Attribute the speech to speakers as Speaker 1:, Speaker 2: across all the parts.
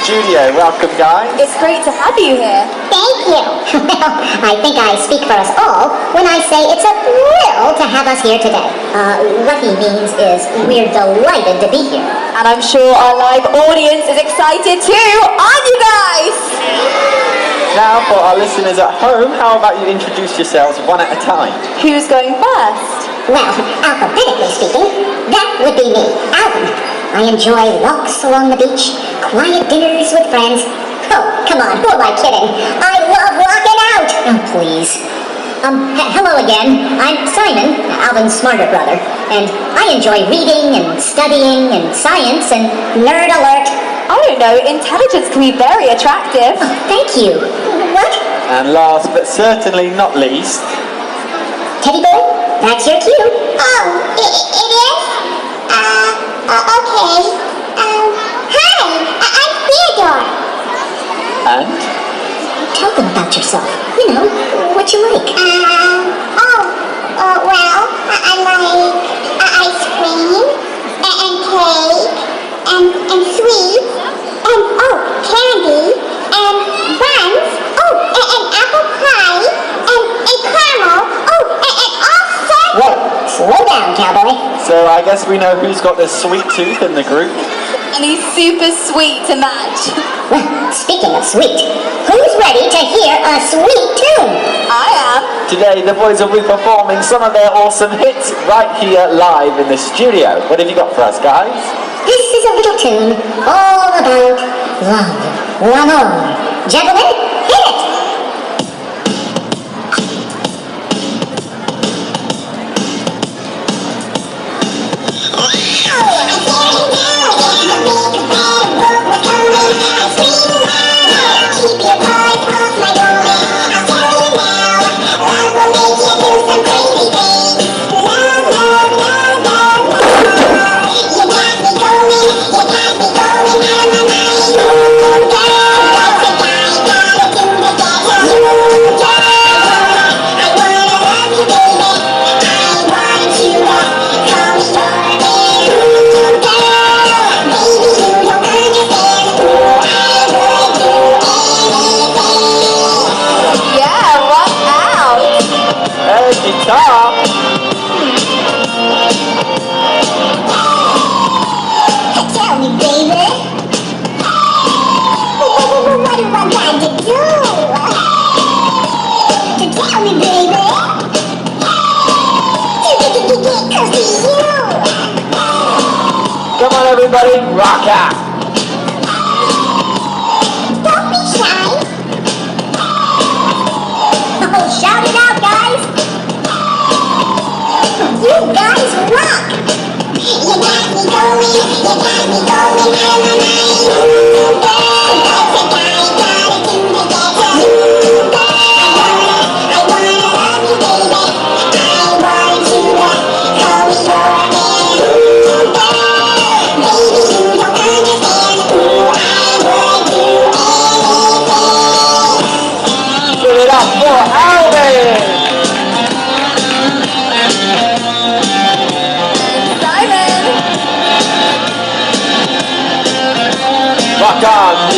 Speaker 1: Studio. Welcome, guys.
Speaker 2: It's great to have you here.
Speaker 3: Thank you. Well, I think I speak for us all when I say it's a thrill to have us here today. What he means is we're delighted to be here.
Speaker 2: And I'm sure our live audience is excited too, aren't you guys?
Speaker 1: Now, for our listeners at home, how about you introduce yourselves one at a time?
Speaker 2: Who's going first?
Speaker 3: Well, alphabetically speaking, that would be me, Alvin. I enjoy walks along the beach, quiet dinners with friends. Oh, come on, who am I kidding? I love rocking out! Oh, please. Hello again. I'm Simon, Alvin's smarter brother, and I enjoy reading and studying and science and nerd alert.
Speaker 2: I don't know, intelligence can be very attractive.
Speaker 3: Oh, thank you. What?
Speaker 1: And last but certainly not least...
Speaker 3: Teddy boy, that's your cue.
Speaker 4: Oh, it is? Okay. Hi, I'm Theodore.
Speaker 1: And?
Speaker 3: Tell them about yourself. You know, what you like.
Speaker 4: Well, I like ice cream, and cake, and sweets, and, candy, and buns, and apple pie, and caramel, and all sorts.
Speaker 3: Whoa, slow down, cowboy.
Speaker 1: So I guess we know who's got the sweet tooth in the group.
Speaker 2: And he's super sweet to match.
Speaker 3: Well, speaking of sweet, who's ready to hear a sweet tune?
Speaker 2: I am.
Speaker 1: Today the boys will be performing some of their awesome hits right here live in the studio. What have you got for us, guys?
Speaker 3: This is a little tune all about love. One on. Gentlemen, hit it!
Speaker 4: Tell me, baby. What do I got to do? Tell me, baby. To get close to you.
Speaker 1: Come on, everybody, rock out!
Speaker 4: Don't be shy.
Speaker 3: Oh, shout it out, guys!
Speaker 4: You guys rock. You got me going, What's a guy gotta do to get you? I wanna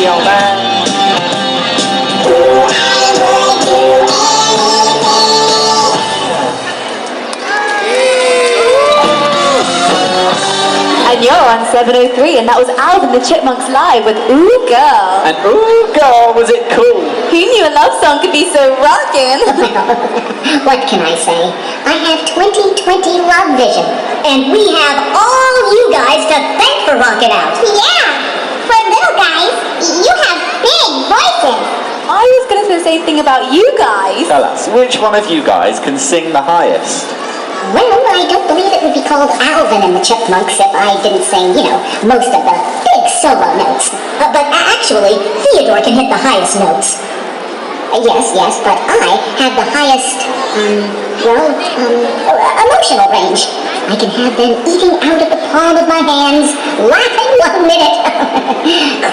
Speaker 1: old man.
Speaker 2: And you're on 703, and that was Alvin and The Chipmunks live with Ooh Girl.
Speaker 1: And ooh, girl, was it cool?
Speaker 2: Who knew a love song could be so rockin'?
Speaker 3: What can I say? I have 20/20 love vision, and we have all you guys to thank for rocking out.
Speaker 4: Yeah, for little guys, you have big voices.
Speaker 2: I was going to say the same thing about you guys.
Speaker 1: Tell us, which one of you guys can sing the highest?
Speaker 3: Well, I don't believe it would be called Alvin and the Chipmunks if I didn't sing, most of the big solo notes. But actually, Theodore can hit the highest notes. Yes, but I have the highest, emotional range. I can have them eating out of the palm of my hands, laughing 1 minute,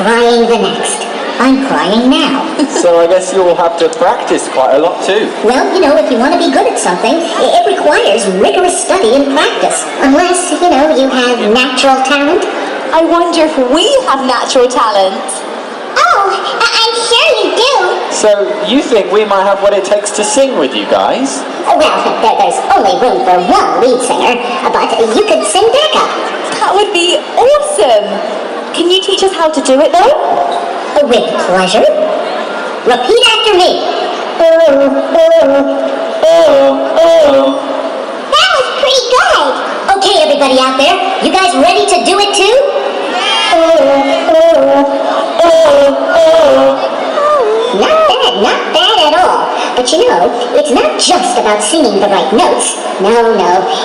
Speaker 3: crying the next. I'm crying now.
Speaker 1: So I guess you'll have to practice quite a lot too.
Speaker 3: Well, if you want to be good at something, it requires rigorous study and practice. Unless, you have natural talent.
Speaker 2: I wonder if we have natural talent.
Speaker 4: Oh, I'm sure you do.
Speaker 1: So you think we might have what it takes to sing with you guys?
Speaker 3: Well, there's only room for one lead singer, but you could sing backup.
Speaker 2: That would be awesome. Can you teach us how to do it though?
Speaker 3: With pleasure. Repeat after me.
Speaker 4: That was pretty good.
Speaker 3: Okay, everybody out there, you guys ready to do it too? Not bad at all. But it's not just about singing the right notes. No,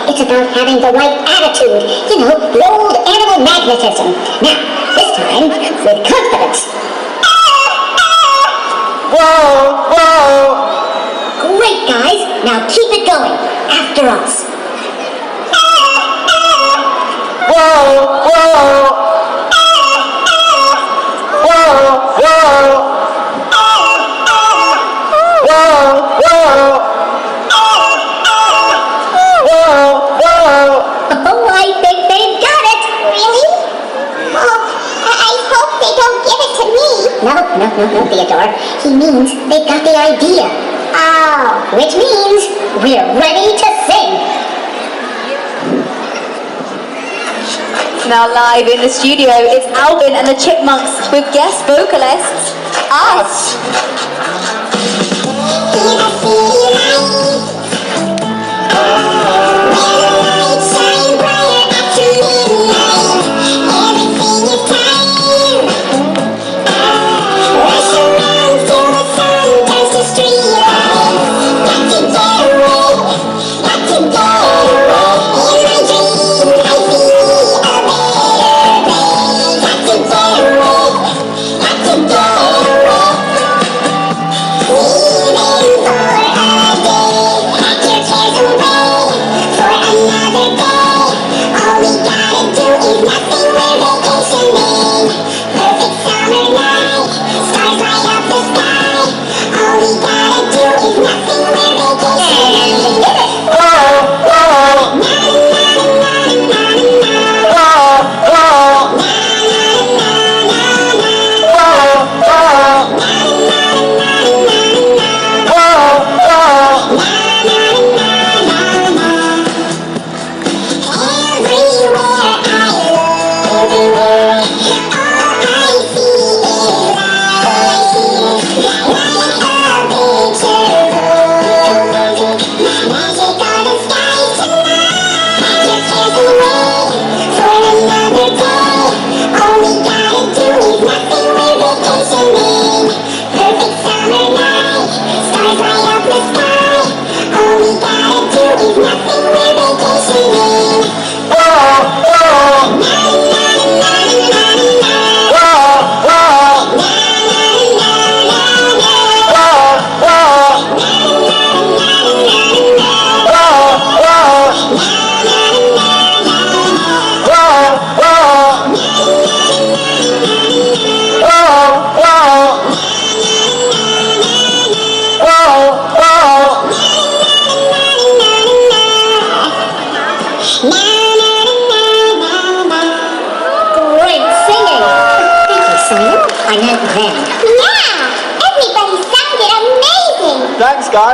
Speaker 3: it's about having the right attitude. The old animal magnetism. Now, this time, with confidence. Whoa! Great, guys. Now keep it going. After us. Whoa! Oh, I think they've got it.
Speaker 4: Really? Oh, I hope they don't give it to me.
Speaker 3: No, Theodore. He means they've got the idea.
Speaker 4: Oh.
Speaker 3: Which means we're ready to sing.
Speaker 2: Now live in the studio, it's Alvin and the Chipmunks with guest vocalists, us.
Speaker 4: Even for a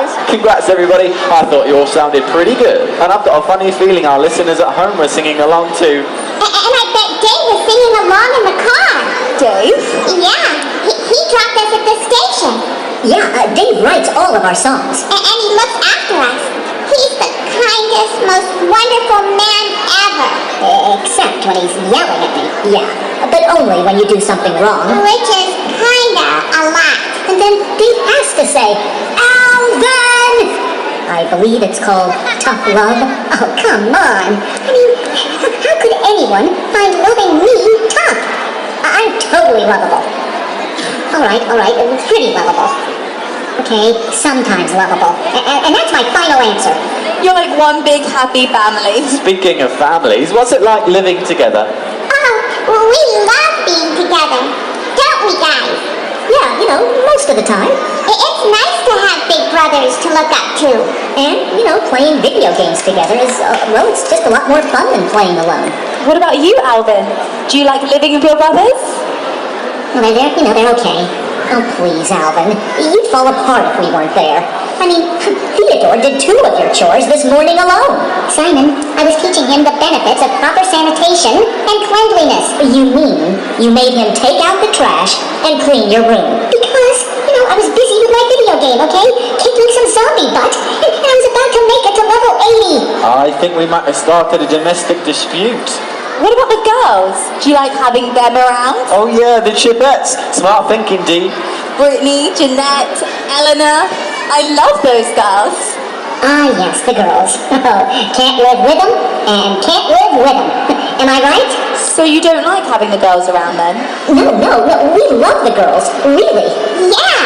Speaker 1: has. Congrats, everybody. I thought you all sounded pretty good. And I've got a funny feeling our listeners at home were singing along too.
Speaker 3: And I bet Dave was singing along in the car.
Speaker 2: Dave?
Speaker 3: Yeah, he dropped us at the station.
Speaker 5: Yeah, Dave writes all of our songs.
Speaker 3: And he looks after us. He's the kindest, most wonderful man ever.
Speaker 5: Except when he's yelling at me. Yeah, but only when you do something wrong.
Speaker 3: Which is kinda a lot.
Speaker 5: And then Dave has to say, Alvin! I believe it's called tough love. Oh, come on. I mean, how could anyone find loving me tough? I'm totally lovable. All right, pretty lovable. Okay, sometimes lovable. And that's my final answer.
Speaker 2: You're like one big happy family.
Speaker 1: Speaking of families, what's it like living together?
Speaker 3: Oh, we love being together. Don't we, guys?
Speaker 5: Yeah, you know, most of the time.
Speaker 3: It's nice to have big brothers to look up to.
Speaker 5: And, you know, playing video games together is, well, it's just a lot more fun than playing alone.
Speaker 2: What about you, Alvin? Do you like living with your brothers?
Speaker 5: Well, they're okay. Oh, please, Alvin. You'd fall apart if we weren't there. I mean, Theodore did 2 of your chores this morning alone.
Speaker 3: Simon, I was teaching him the benefits of proper sanitation and cleanliness.
Speaker 5: You mean you made him take out the trash and clean your room?
Speaker 3: Because, I was busy with my video game, okay? Kicking some zombie butt, and I was about to make it to level 80.
Speaker 1: I think we might have started a domestic dispute.
Speaker 2: What about the girls? Do you like having them around?
Speaker 1: Oh yeah, the Chipettes. Smart thinking, Dee.
Speaker 2: Brittany, Jeanette, Eleanor. I love those girls.
Speaker 5: Ah, yes, the girls. Can't live with them and can't live with them. Am I right?
Speaker 2: So you don't like having the girls around then?
Speaker 5: No, we love the girls, really.
Speaker 3: Yeah,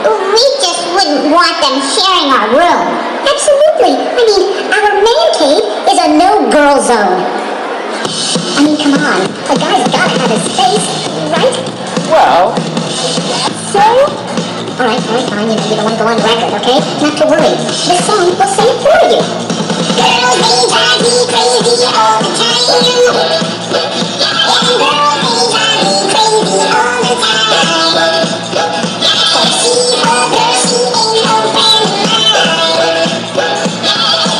Speaker 3: we just wouldn't want them sharing our room.
Speaker 5: Absolutely. I mean, our man cave is a no-girl zone. I mean, come on. A guy's gotta have his space, right?
Speaker 1: Well,
Speaker 2: So?
Speaker 5: All right, fine. You don't want to go on record, okay? Not to worry. This song will sing it for you.
Speaker 4: Girls, they drive me crazy all the time. And girls, they drive me crazy all the time. For she's a girl, she ain't no friend of mine.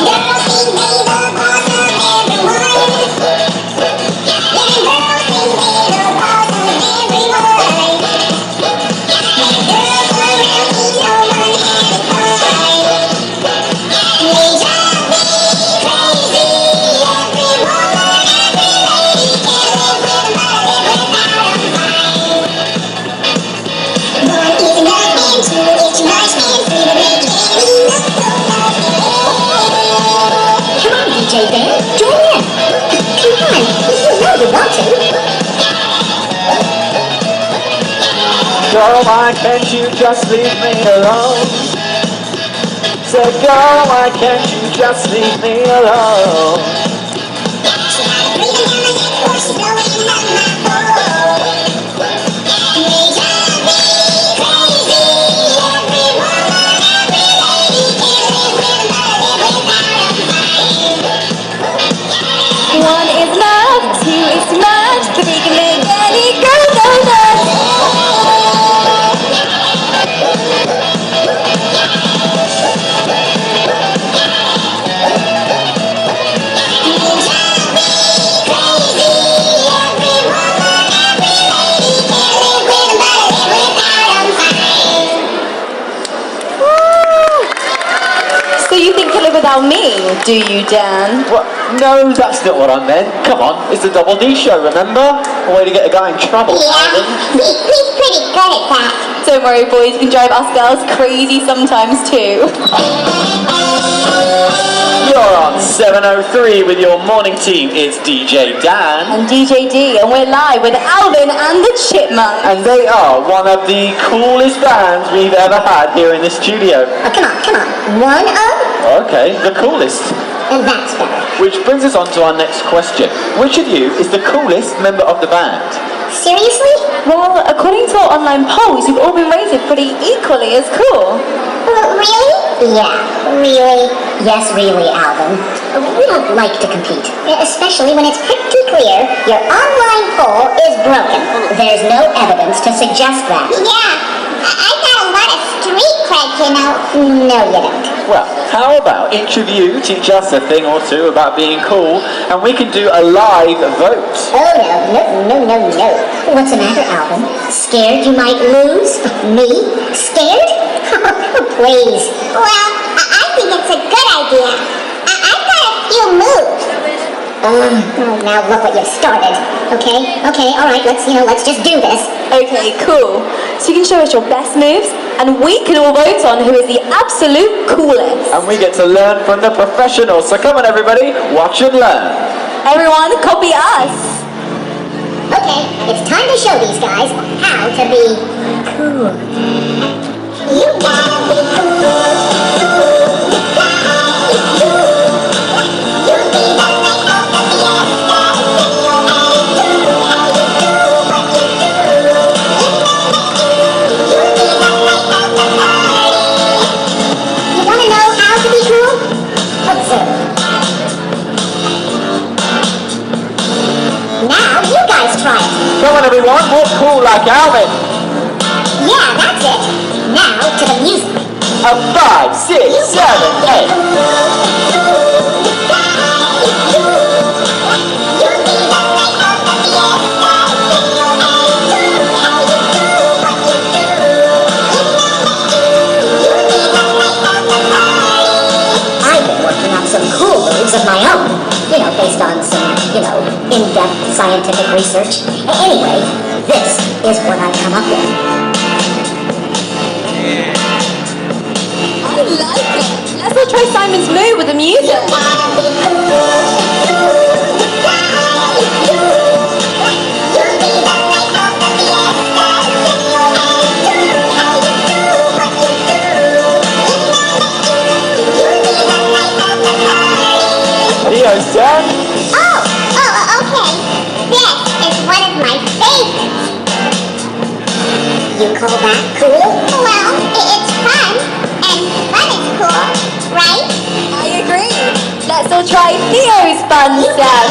Speaker 4: Girls think they the boss of everyone. Yeah, girls think they the boss of everyone. And girls around me, no one has a time. They drive me crazy. Every woman, every lady can live with them, but live without them fine. One is enough and two is much and three to make any look so lovely.
Speaker 5: Come on, DJ Dan, join in. Come on, you know you want to.
Speaker 1: girl, why can't you just leave me alone? Said, girl, why can't you just leave me alone?
Speaker 4: She had a breathing down my neck, or she's blowing up my phone. They drive me crazy. Every woman, every lady can live with them, but live without them fine.
Speaker 2: One is enough, two is much, three can make any girl go nuts. So you think you live without me, do you, Dan?
Speaker 1: What? No, that's not what I meant. Come on, it's the Double D show, remember? A way to get a guy in trouble.
Speaker 3: Yeah, he's pretty good at that.
Speaker 2: Don't worry, boys, you can drive us girls crazy sometimes too.
Speaker 1: You're on 703 with your morning team. It's DJ Dan.
Speaker 2: And DJ D, and we're live with Alvin and the Chipmunks.
Speaker 1: And they are one of the coolest bands we've ever had here in the studio.
Speaker 5: Oh, come on. One of?
Speaker 1: Okay, the coolest.
Speaker 5: And that's better.
Speaker 1: Which brings us on to our next question. Which of you is the coolest member of the band?
Speaker 5: Seriously?
Speaker 2: Well, according to our online polls, you've all been rated pretty equally as cool.
Speaker 3: Really?
Speaker 5: Yeah, really? Yes, really, Alvin. We don't like to compete, especially when it's pretty clear your online poll is broken. There's no evidence to suggest that.
Speaker 3: Yeah, I got a lot of street cred, you know.
Speaker 5: No, you don't.
Speaker 1: Well, how about each of you teach us a thing or two about being cool, and we can do a live vote.
Speaker 5: Oh, no. What's the matter, Alvin? Scared you might lose? Me? Scared? Please.
Speaker 3: Well, I think it's a good idea. I've got a few moves.
Speaker 5: Now look what you've started. Okay, all right, let's just do this.
Speaker 2: Okay, cool. So you can show us your best moves, and we can all vote on who is the absolute coolest.
Speaker 1: And we get to learn from the professionals. So come on, everybody, watch and learn.
Speaker 2: Everyone, copy us.
Speaker 5: Okay, it's time to show these guys how to be cool.
Speaker 3: You gotta be cool.
Speaker 5: Now you guys try it.
Speaker 1: Come on, everyone, walk cool like Alvin.
Speaker 5: Yeah, that's it. Now to the music.
Speaker 1: A 5, 6, 7, 8.
Speaker 5: I've been working on some cool moves of my own. Based on some, in-depth scientific research. Anyway, this is what I've come up with.
Speaker 2: I like it. Let's all try Simon's move with the music.
Speaker 1: Theo's turn.
Speaker 3: Okay. This is one of my favorites.
Speaker 5: You call that cool?
Speaker 3: Well, it's fun, and fun is cool, right?
Speaker 2: I agree. Let's all try Theo's fun step.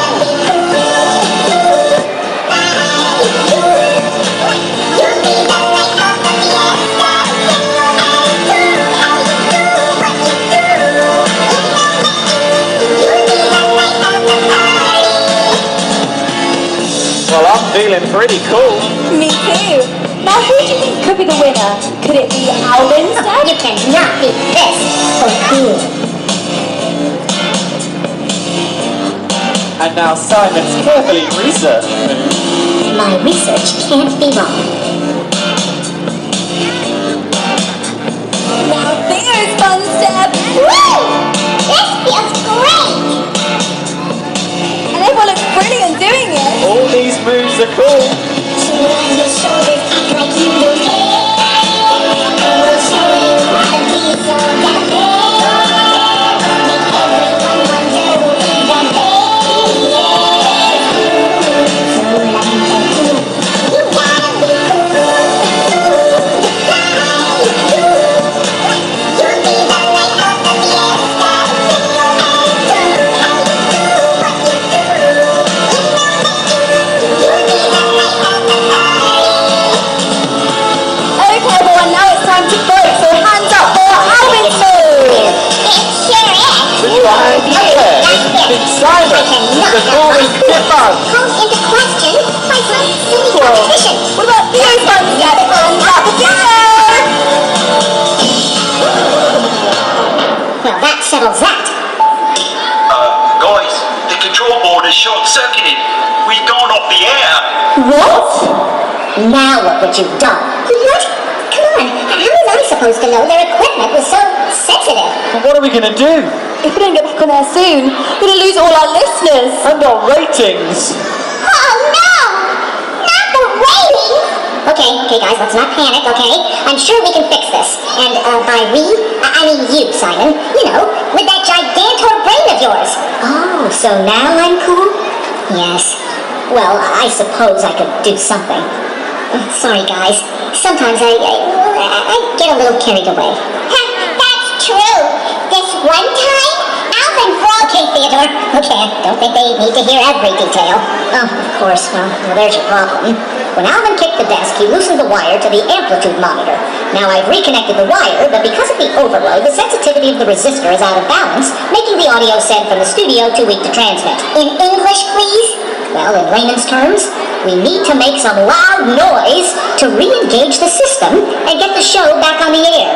Speaker 1: Well, I'm feeling pretty cool.
Speaker 2: Me too. Now, who do you think could be the winner? Could it be Alvin's step?
Speaker 5: You cannot beat this for cool.
Speaker 1: And now Simon's carefully researched move.
Speaker 5: My research can't be wrong.
Speaker 2: Now, Theo's fun step.
Speaker 3: Woo! This feels great!
Speaker 2: And everyone looks brilliant doing it.
Speaker 1: All these moves are cool.
Speaker 3: Your shoulders act like you don't care. We'll show you how to be so goddamn. Make everyone wonder who even is. So let me tell you, you gotta be cool. You'll be the light of the fiesta.
Speaker 2: Okay, everyone, now it's time to vote. So hands up for Alvin's move.
Speaker 3: It sure is.
Speaker 1: Right here. It's Simon, the coolest chipmunk.
Speaker 3: Called into question by some silly competition.
Speaker 2: What about Theo's fun step? Hands up for Theo.
Speaker 5: Well, that settles that.
Speaker 6: Guys, the control board is short-circuited. We've gone off the air.
Speaker 2: What?
Speaker 5: Now look what you've done. What? Come on, how was I supposed to know their equipment was so sensitive?
Speaker 1: Well, what are we going to do?
Speaker 2: If we don't get back on air soon, we're going to lose all our listeners.
Speaker 1: And our ratings.
Speaker 3: Oh no! Not the ratings!
Speaker 5: Okay, guys, let's not panic, okay? I'm sure we can fix this. And by we, I mean you, Simon. With that gigantor brain of yours. Oh, so now I'm cool? Yes. Well, I suppose I could do something. Sorry, guys. Sometimes I get a little carried away.
Speaker 3: That's true. This one time, Alvin broke
Speaker 5: Okay, Theodore. Okay, don't think they need to hear every detail. Oh, of course. Well, there's your problem. When Alvin kicked the desk, he loosened the wire to the amplitude monitor. Now I've reconnected the wire, but because of the overload, the sensitivity of the resistor is out of balance, making the audio sent from the studio too weak to transmit.
Speaker 3: In English, please?
Speaker 5: Well, in layman's terms, we need to make some loud noise to re-engage the system and get the show back on the air.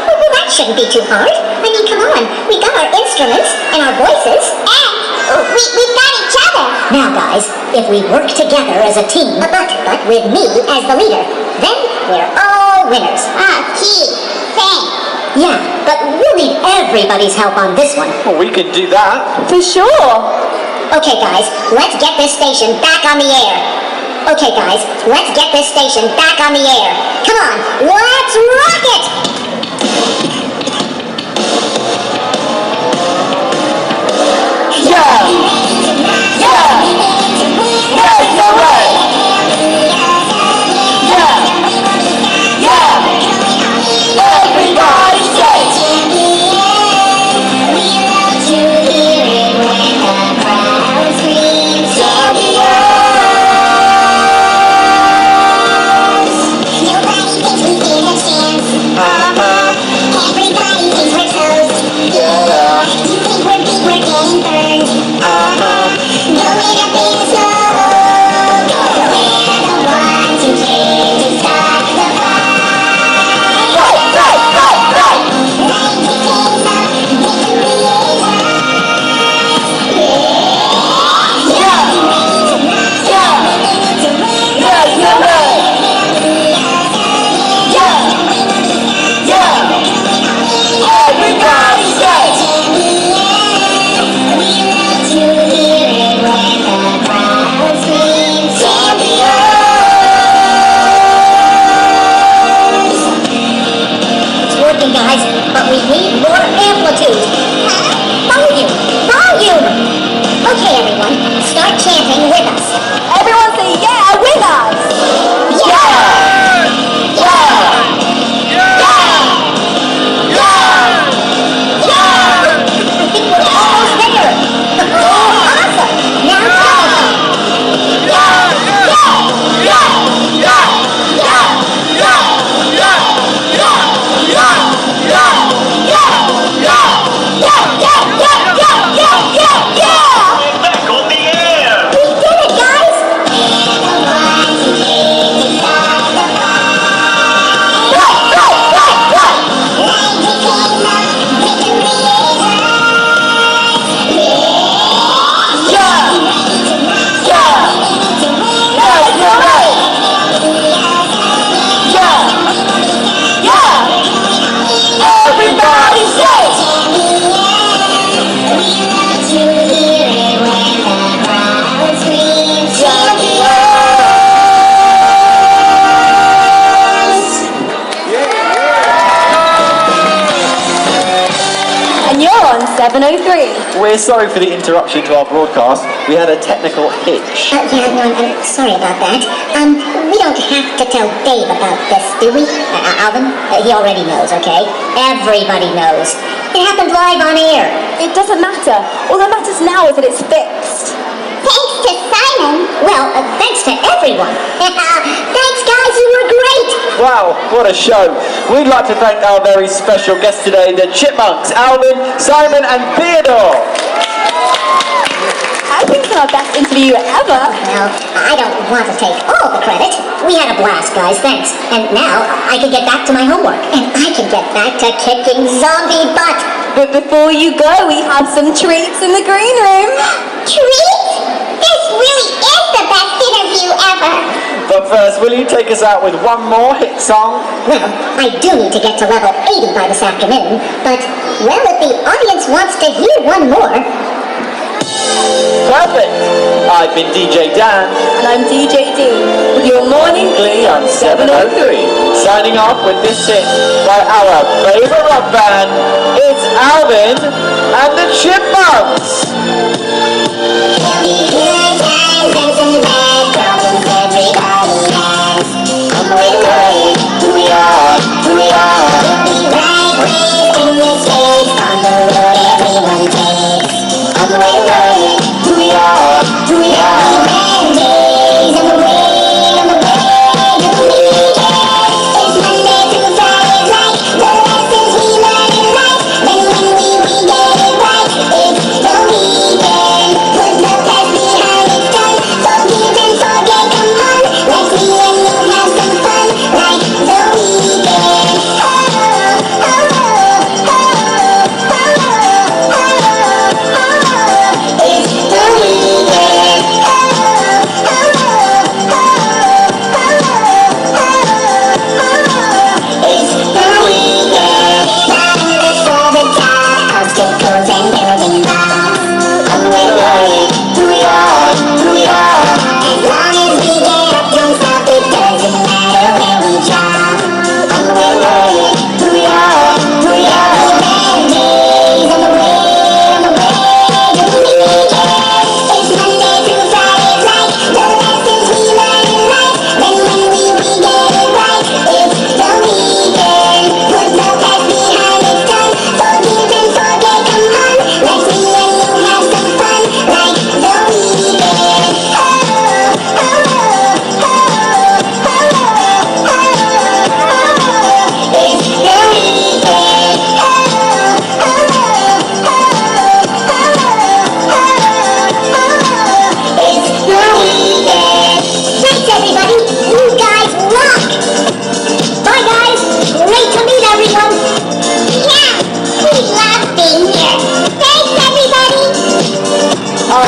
Speaker 3: Well, that shouldn't be too hard. I mean, come on. We got our instruments and our voices.
Speaker 4: And we've got each other.
Speaker 5: Now, guys, if we work together as a team,
Speaker 3: But with me as the leader,
Speaker 5: then we're all winners.
Speaker 4: Gee, thanks.
Speaker 5: Yeah, but we'll need everybody's help on this one.
Speaker 1: Well, we can do that.
Speaker 2: For sure.
Speaker 5: Okay, guys, let's get this station back on the air. Okay, guys, let's get this station back on the air. Come on, let's rock it!
Speaker 1: Yeah! Yeah! Yeah, you're right! Yeah! Yeah! Everybody say
Speaker 2: And you're on 703.
Speaker 1: We're sorry for the interruption to our broadcast. We had a technical hitch.
Speaker 5: I'm sorry about that. We don't have to tell Dave about this, do we? Alvin? He already knows, okay? Everybody knows. It happened live on air.
Speaker 2: It doesn't matter. All that matters now is that it's fixed.
Speaker 4: Thanks to Simon.
Speaker 5: Well, thanks to everyone. Thanks, guys, you were great.
Speaker 1: Wow, what a show. We'd like to thank our very special guests today, the Chipmunks, Alvin, Simon and Theodore.
Speaker 2: I think it's our best interview ever.
Speaker 5: Well, I don't want to take all the credit. We had a blast, guys, thanks. And now I can get back to my homework. And I can get back to kicking zombie butt.
Speaker 2: But before you go, we have some treats in the green room.
Speaker 4: Treats? This really is the best interview ever.
Speaker 1: But first, will you take us out with one more hit song?
Speaker 5: Well, I do need to get to level 80 by this afternoon. But, well, if the audience wants to hear one more...
Speaker 1: Perfect. I've been DJ Dan.
Speaker 2: And I'm DJ D. With your morning
Speaker 1: Glee on 703. Signing off with this hit by our favorite rock band. It's Alvin and the Chipmunks.
Speaker 4: Monday through Friday.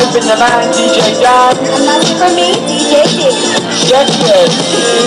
Speaker 1: hype and the man DJ Dan.
Speaker 2: And that's it from me, DJ D.
Speaker 1: Check it.